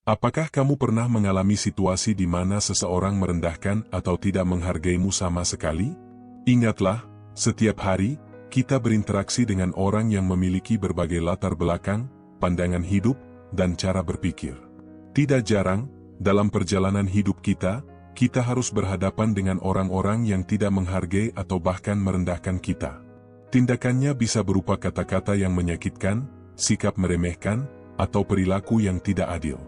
Apakah kamu pernah mengalami situasi di mana seseorang merendahkan atau tidak menghargaimu sama sekali? Ingatlah, setiap hari, kita berinteraksi dengan orang yang memiliki berbagai latar belakang, pandangan hidup, dan cara berpikir. Tidak jarang, dalam perjalanan hidup kita harus berhadapan dengan orang-orang yang tidak menghargai atau bahkan merendahkan kita. Tindakannya bisa berupa kata-kata yang menyakitkan, sikap meremehkan, atau perilaku yang tidak adil.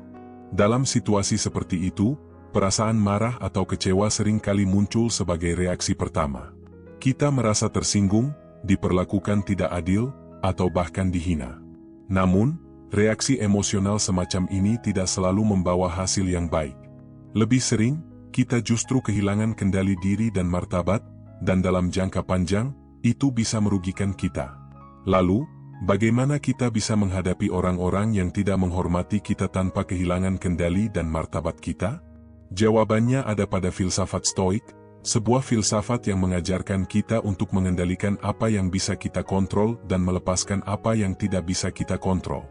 Dalam situasi seperti itu, perasaan marah atau kecewa sering kali muncul sebagai reaksi pertama. Kita merasa tersinggung, diperlakukan tidak adil, atau bahkan dihina. Namun, reaksi emosional semacam ini tidak selalu membawa hasil yang baik. Lebih sering, kita justru kehilangan kendali diri dan martabat, dan dalam jangka panjang, itu bisa merugikan kita. Lalu, bagaimana kita bisa menghadapi orang-orang yang tidak menghormati kita tanpa kehilangan kendali dan martabat kita? Jawabannya ada pada filsafat Stoik, sebuah filsafat yang mengajarkan kita untuk mengendalikan apa yang bisa kita kontrol dan melepaskan apa yang tidak bisa kita kontrol.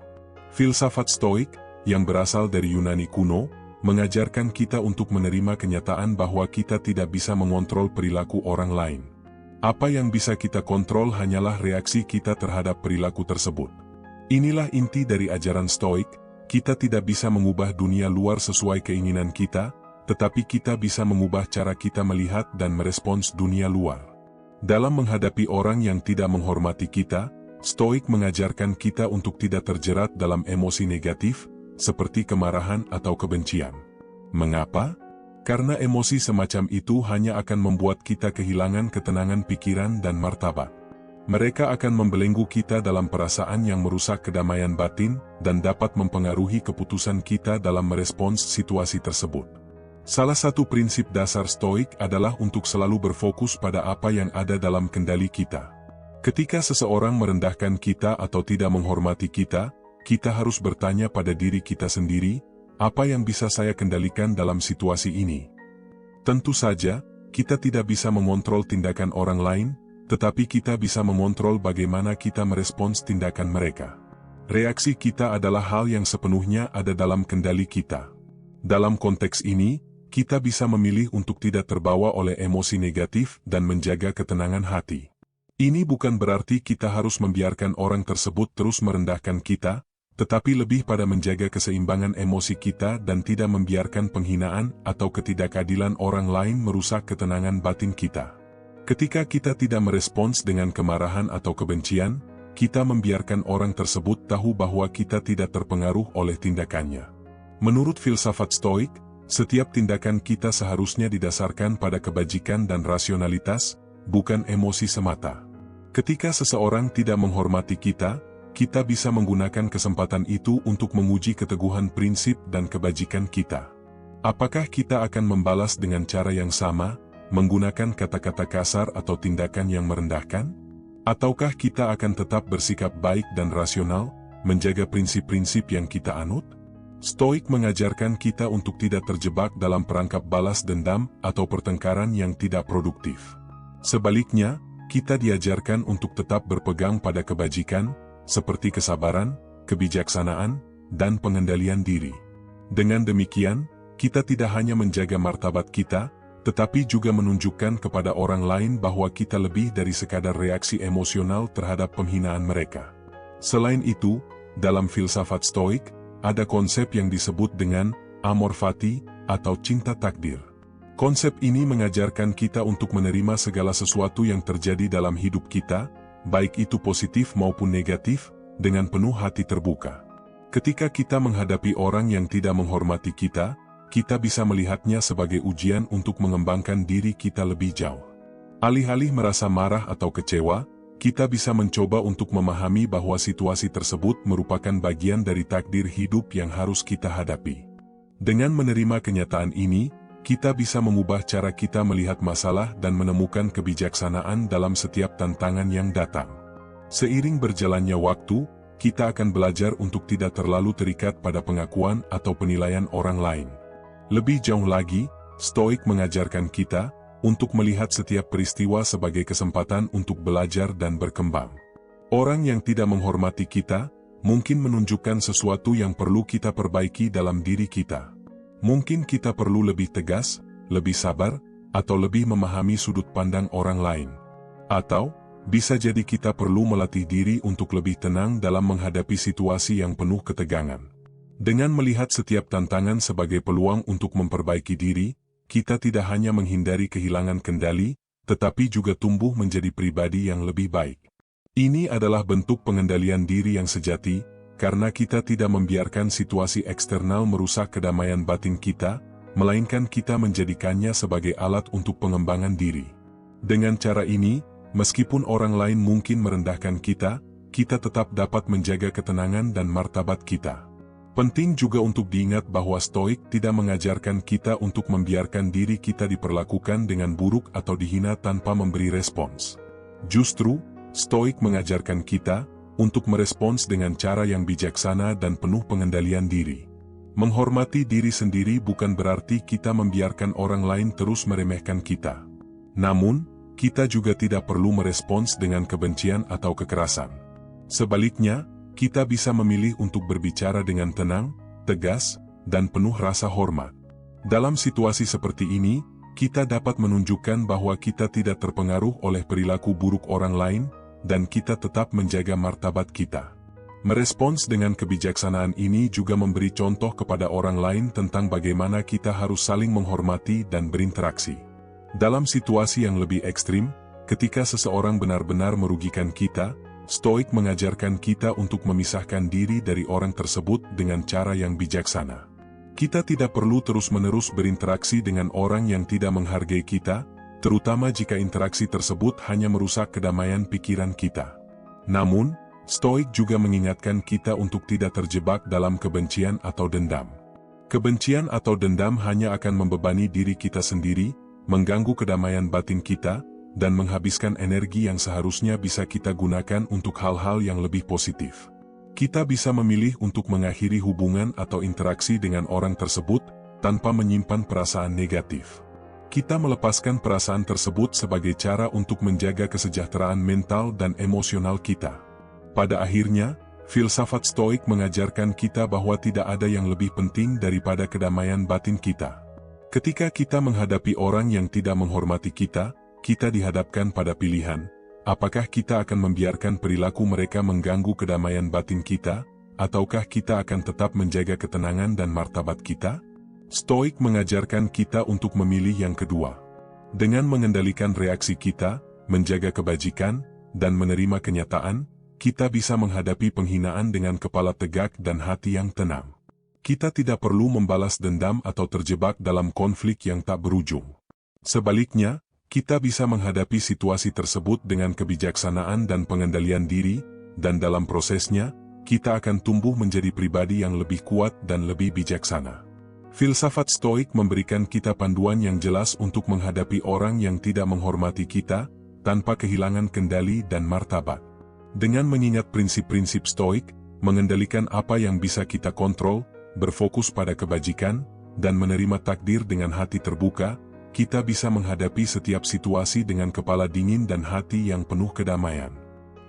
Filsafat Stoik, yang berasal dari Yunani kuno, mengajarkan kita untuk menerima kenyataan bahwa kita tidak bisa mengontrol perilaku orang lain. Apa yang bisa kita kontrol hanyalah reaksi kita terhadap perilaku tersebut. Inilah inti dari ajaran Stoik, kita tidak bisa mengubah dunia luar sesuai keinginan kita, tetapi kita bisa mengubah cara kita melihat dan merespons dunia luar. Dalam menghadapi orang yang tidak menghormati kita, Stoik mengajarkan kita untuk tidak terjerat dalam emosi negatif, seperti kemarahan atau kebencian. Mengapa? Karena emosi semacam itu hanya akan membuat kita kehilangan ketenangan pikiran dan martabat. Mereka akan membelenggu kita dalam perasaan yang merusak kedamaian batin dan dapat mempengaruhi keputusan kita dalam merespons situasi tersebut. Salah satu prinsip dasar Stoik adalah untuk selalu berfokus pada apa yang ada dalam kendali kita. Ketika seseorang merendahkan kita atau tidak menghormati kita harus bertanya pada diri kita sendiri, apa yang bisa saya kendalikan dalam situasi ini? Tentu saja, kita tidak bisa mengontrol tindakan orang lain, tetapi kita bisa mengontrol bagaimana kita merespons tindakan mereka. Reaksi kita adalah hal yang sepenuhnya ada dalam kendali kita. Dalam konteks ini, kita bisa memilih untuk tidak terbawa oleh emosi negatif dan menjaga ketenangan hati. Ini bukan berarti kita harus membiarkan orang tersebut terus merendahkan kita, tetapi lebih pada menjaga keseimbangan emosi kita dan tidak membiarkan penghinaan atau ketidakadilan orang lain merusak ketenangan batin kita. Ketika kita tidak merespons dengan kemarahan atau kebencian, kita membiarkan orang tersebut tahu bahwa kita tidak terpengaruh oleh tindakannya. Menurut filsafat Stoik, setiap tindakan kita seharusnya didasarkan pada kebajikan dan rasionalitas, bukan emosi semata. Ketika seseorang tidak menghormati kita bisa menggunakan kesempatan itu untuk menguji keteguhan prinsip dan kebajikan kita. Apakah kita akan membalas dengan cara yang sama, menggunakan kata-kata kasar atau tindakan yang merendahkan? Ataukah kita akan tetap bersikap baik dan rasional, menjaga prinsip-prinsip yang kita anut? Stoik mengajarkan kita untuk tidak terjebak dalam perangkap balas dendam atau pertengkaran yang tidak produktif. Sebaliknya, kita diajarkan untuk tetap berpegang pada kebajikan, seperti kesabaran, kebijaksanaan, dan pengendalian diri. Dengan demikian, kita tidak hanya menjaga martabat kita, tetapi juga menunjukkan kepada orang lain bahwa kita lebih dari sekadar reaksi emosional terhadap penghinaan mereka. Selain itu, dalam filsafat Stoik, ada konsep yang disebut dengan amor fati atau cinta takdir. Konsep ini mengajarkan kita untuk menerima segala sesuatu yang terjadi dalam hidup kita, baik itu positif maupun negatif, dengan penuh hati terbuka. Ketika kita menghadapi orang yang tidak menghormati kita bisa melihatnya sebagai ujian untuk mengembangkan diri kita lebih jauh. Alih-alih merasa marah atau kecewa, kita bisa mencoba untuk memahami bahwa situasi tersebut merupakan bagian dari takdir hidup yang harus kita hadapi. Dengan menerima kenyataan ini, kita bisa mengubah cara kita melihat masalah dan menemukan kebijaksanaan dalam setiap tantangan yang datang. Seiring berjalannya waktu, kita akan belajar untuk tidak terlalu terikat pada pengakuan atau penilaian orang lain. Lebih jauh lagi, Stoik mengajarkan kita untuk melihat setiap peristiwa sebagai kesempatan untuk belajar dan berkembang. Orang yang tidak menghormati kita mungkin menunjukkan sesuatu yang perlu kita perbaiki dalam diri kita. Mungkin kita perlu lebih tegas, lebih sabar, atau lebih memahami sudut pandang orang lain. Atau, bisa jadi kita perlu melatih diri untuk lebih tenang dalam menghadapi situasi yang penuh ketegangan. Dengan melihat setiap tantangan sebagai peluang untuk memperbaiki diri, kita tidak hanya menghindari kehilangan kendali, tetapi juga tumbuh menjadi pribadi yang lebih baik. Ini adalah bentuk pengendalian diri yang sejati, karena kita tidak membiarkan situasi eksternal merusak kedamaian batin kita, melainkan kita menjadikannya sebagai alat untuk pengembangan diri. Dengan cara ini, meskipun orang lain mungkin merendahkan kita, kita tetap dapat menjaga ketenangan dan martabat kita. Penting juga untuk diingat bahwa Stoik tidak mengajarkan kita untuk membiarkan diri kita diperlakukan dengan buruk atau dihina tanpa memberi respons. Justru, Stoik mengajarkan kita untuk merespons dengan cara yang bijaksana dan penuh pengendalian diri. Menghormati diri sendiri bukan berarti kita membiarkan orang lain terus meremehkan kita. Namun, kita juga tidak perlu merespons dengan kebencian atau kekerasan. Sebaliknya, kita bisa memilih untuk berbicara dengan tenang, tegas, dan penuh rasa hormat. Dalam situasi seperti ini, kita dapat menunjukkan bahwa kita tidak terpengaruh oleh perilaku buruk orang lain, dan kita tetap menjaga martabat kita. Merespons dengan kebijaksanaan ini juga memberi contoh kepada orang lain tentang bagaimana kita harus saling menghormati dan berinteraksi. Dalam situasi yang lebih ekstrim, ketika seseorang benar-benar merugikan kita, Stoik mengajarkan kita untuk memisahkan diri dari orang tersebut dengan cara yang bijaksana. Kita tidak perlu terus-menerus berinteraksi dengan orang yang tidak menghargai kita, terutama jika interaksi tersebut hanya merusak kedamaian pikiran kita. Namun, Stoik juga mengingatkan kita untuk tidak terjebak dalam kebencian atau dendam. Kebencian atau dendam hanya akan membebani diri kita sendiri, mengganggu kedamaian batin kita, dan menghabiskan energi yang seharusnya bisa kita gunakan untuk hal-hal yang lebih positif. Kita bisa memilih untuk mengakhiri hubungan atau interaksi dengan orang tersebut, tanpa menyimpan perasaan negatif. Kita melepaskan perasaan tersebut sebagai cara untuk menjaga kesejahteraan mental dan emosional kita. Pada akhirnya, filsafat Stoik mengajarkan kita bahwa tidak ada yang lebih penting daripada kedamaian batin kita. Ketika kita menghadapi orang yang tidak menghormati kita, kita dihadapkan pada pilihan, apakah kita akan membiarkan perilaku mereka mengganggu kedamaian batin kita, ataukah kita akan tetap menjaga ketenangan dan martabat kita? Stoik mengajarkan kita untuk memilih yang kedua. Dengan mengendalikan reaksi kita, menjaga kebajikan, dan menerima kenyataan, kita bisa menghadapi penghinaan dengan kepala tegak dan hati yang tenang. Kita tidak perlu membalas dendam atau terjebak dalam konflik yang tak berujung. Sebaliknya, kita bisa menghadapi situasi tersebut dengan kebijaksanaan dan pengendalian diri, dan dalam prosesnya, kita akan tumbuh menjadi pribadi yang lebih kuat dan lebih bijaksana. Filsafat Stoik memberikan kita panduan yang jelas untuk menghadapi orang yang tidak menghormati kita, tanpa kehilangan kendali dan martabat. Dengan mengingat prinsip-prinsip Stoik, mengendalikan apa yang bisa kita kontrol, berfokus pada kebajikan, dan menerima takdir dengan hati terbuka, kita bisa menghadapi setiap situasi dengan kepala dingin dan hati yang penuh kedamaian.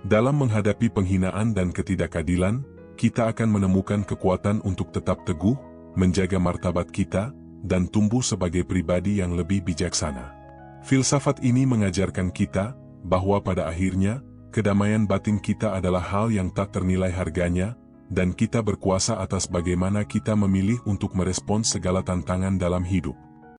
Dalam menghadapi penghinaan dan ketidakadilan, kita akan menemukan kekuatan untuk tetap teguh, menjaga martabat kita, dan tumbuh sebagai pribadi yang lebih bijaksana. Filsafat ini mengajarkan kita bahwa pada akhirnya, kedamaian batin kita adalah hal yang tak ternilai harganya, dan kita berkuasa atas bagaimana kita memilih untuk merespons segala tantangan dalam hidup.